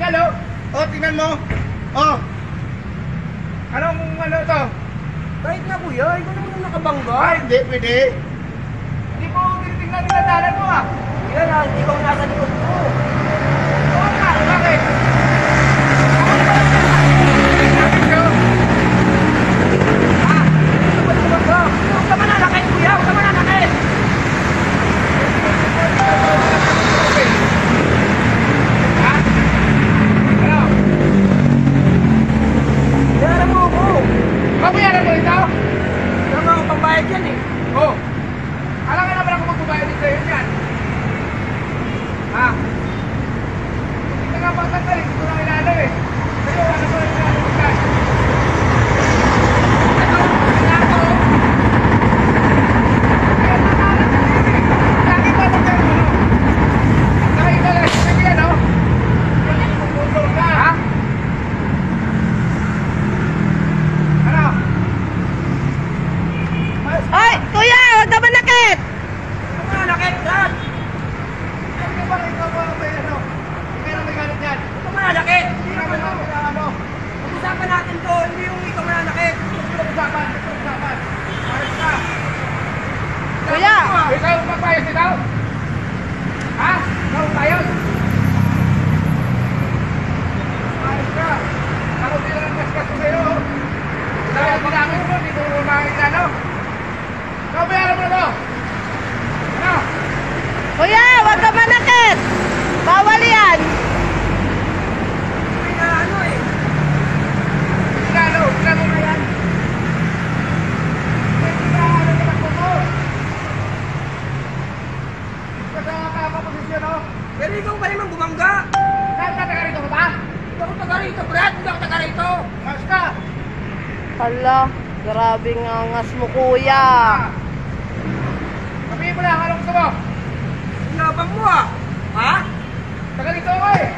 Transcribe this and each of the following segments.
tanggal oh. Oh, tingnan mo. Oh. Anong ano to? Kahit na kuya, ikaw naman ang nakabangga. Ay, hindi pwede. Hindi mo tinitingnan yung dalan mo ah. Yan ah, ikaw nasa likod ko. Oo nga, bakit? Huwag ka mananakit kuya, huwag ka mananakit. Ha? Ano? Bayaran mo ako. Babayaran mo ito? Tama ako pambayad yan eh. Oo. Alam ka naman ako magbabayad dito yun yan. Ha? Hindi ka nga pagkakal, hindi ko na ilalo eh. Pero ano ko na ilalo mo ka? Ito, ilalo. Kaya nakalat ka din eh. Lagi pa mo kayo ano? Nakita lang, sige yan o. Pumutol ka. Ha? Ano? Hoy, kuya, huwag ka manakit! Huwag ka mananakit, Brad. Ano ba rin ka mga may ano? Hindi ka na nagalit yan. Huwag ka mananakit. Hindi naman ako na ano. Pag-usapan natin to, hindi yung ikaw mananakit. Usapan. Ayos ka. Kuya! Ikaw ang magpayos ikaw? Ha? Ikaw ang payos? Ayos ka. Ako din ang kaskas ko sa'yo. Dahil ginamit mo, hindi ko makikita no? Ikaw bayaran mo na to. Ano? Kuya, huwag ka manakit! Bawal yan! May na ano eh. Ginalo mo yan. Ginalo ka ng puto. Kasi ang kakaposisyon no? Pero ikaw pa naman bumangga. Kahit na taga rito ka ba? Hindi ako taga rito, Brad. Hindi ako taga rito. Mas ka. Hala, grabing angas mo, kuya. Sabihin mo lang, anong gusto mo? Sinabang mo ah. Ha? Taga rito ako eh.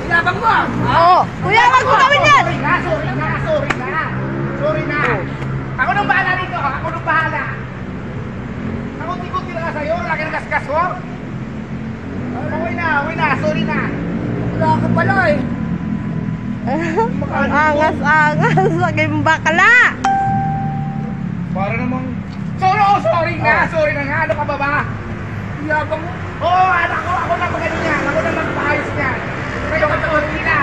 Sinabang mo ah. Ha? Oo. Kuya, huwag mo gawin yan! Sorry na. Ako nang bahala dito, ako nang bahala. Ako tikuti lang sa'yo, laki ng gasgas mo. Okay na, sorry na. Wala ka pala eh. Ang angas-angas, naging bakla! Para namang, sorry na nga, ano ka ba ba? Sinabang mo. Oo, anak ko, ako na magaling yan, ako na magpaayos yan. Kayo ka sorry na.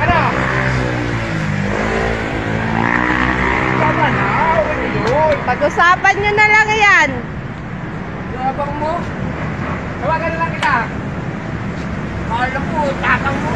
Ano? Tama na, okay na yun. Pag-usapan nyo na lang yan. Sinabang mo. Tawagan na lang kita. Kala mo, tatang mo.